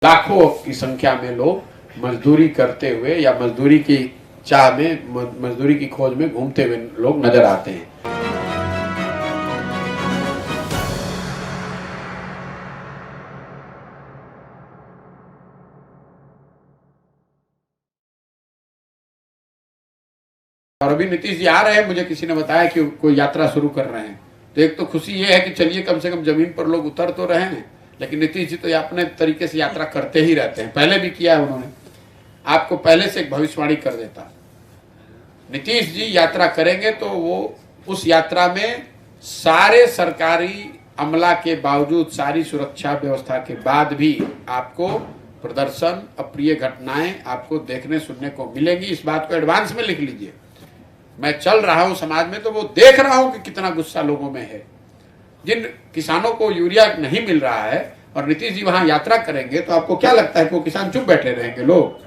लाखों की संख्या में लोग मजदूरी करते हुए या मजदूरी की चाह में, मजदूरी की खोज में घूमते हुए लोग नजर आते हैं। और अभी नीतीश जी आ रहे हैं, मुझे किसी ने बताया कि कोई यात्रा शुरू कर रहे हैं। तो एक तो खुशी ये है कि चलिए कम से कम जमीन पर लोग उतर तो रहे हैं, लेकिन नीतीश जी तो अपने तरीके से यात्रा करते ही रहते हैं। पहले भी किया है उन्होंने। आपको पहले से एक भविष्यवाणी कर देता, नीतीश जी यात्रा करेंगे तो वो उस यात्रा में सारे सरकारी अमला के बावजूद, सारी सुरक्षा व्यवस्था के बाद भी आपको प्रदर्शन, अप्रिय घटनाएं आपको देखने सुनने को मिलेंगी। इस बात को एडवांस में लिख लीजिए। मैं चल रहा हूं समाज में तो वो देख रहा हूं कि कितना गुस्सा लोगों में है। जिन किसानों को यूरिया नहीं मिल रहा है और नीतीश जी वहां यात्रा करेंगे तो आपको क्या लगता है कि वो किसान चुप बैठे रहेंगे? लोग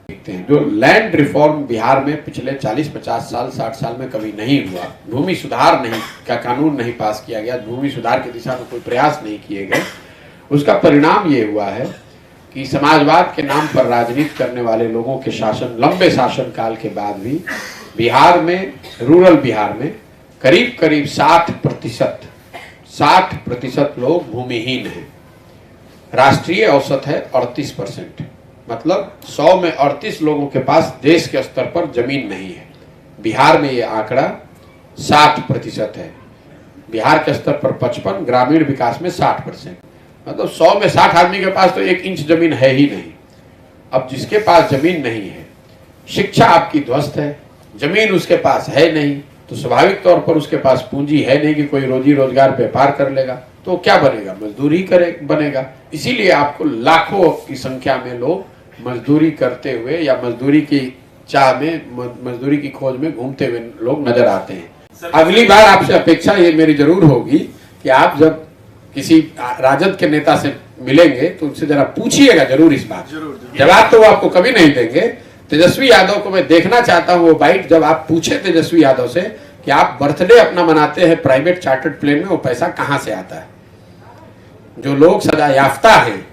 देखते हैं जो लैंड रिफॉर्म बिहार में पिछले 40-50 साल 60 साल में कभी नहीं हुआ। भूमि सुधार नहीं का कानून नहीं पास किया गया, भूमि सुधार की दिशा में कोई प्रयास नहीं किए गए। उसका परिणाम ये हुआ है कि समाजवाद के नाम पर राजनीति करने वाले लोगों के शासन, लंबे शासन काल के बाद भी बिहार में, रूरल बिहार में करीब करीब 60% लोग भूमिहीन हैं। राष्ट्रीय औसत है 38%, मतलब 100 में 38 लोगों के पास देश के स्तर पर जमीन नहीं है। बिहार में ये आंकड़ा 60% है। बिहार के स्तर पर 55, ग्रामीण विकास में 60%, मतलब 100 में 60 आदमी के पास तो 1 इंच जमीन है ही नहीं। अब जिसके पास जमीन नहीं है, शिक्षा आपकी ध्वस्त है, जमीन उसके पास है नहीं, तो स्वाभाविक तौर पर उसके पास पूंजी है नहीं कि कोई रोजी रोजगार व्यापार कर लेगा, तो क्या बनेगा? मजदूरी बनेगा। इसीलिए आपको लाखों की संख्या में लोग मजदूरी करते हुए या मजदूरी की चाह में, मजदूरी की खोज में घूमते हुए लोग नजर आते हैं। अगली बार आपसे अपेक्षा ये मेरी जरूर होगी कि आप जब किसी राजद के नेता से मिलेंगे तो उनसे जरा पूछिएगा जरूर इस बात। जवाब तो वो आपको कभी नहीं देंगे। तेजस्वी यादव को मैं देखना चाहता हूं वो बाइट, जब आप पूछे तेजस्वी यादव से कि आप बर्थडे अपना मनाते हैं प्राइवेट चार्टर्ड प्लेन में, वो पैसा कहां से आता है? जो लोग सजा याफ्ता हैं,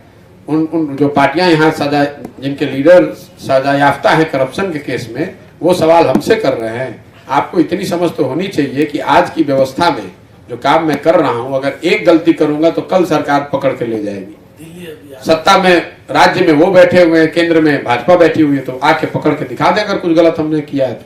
उन जो पार्टियां यहाँ सजा, जिनके लीडर सजा याफ्ता हैं करप्शन के केस में, वो सवाल हमसे कर रहे हैं। आपको इतनी समझ तो होनी चाहिए कि आज की व्यवस्था में जो काम मैं कर रहा हूं, अगर एक गलती करूंगा तो कल सरकार पकड़ के ले जाएगी। सत्ता में, राज्य में वो बैठे हुए हैं, केंद्र में भाजपा बैठी हुई है, तो आके पकड़ के दिखा दे अगर कुछ गलत हमने किया है तो।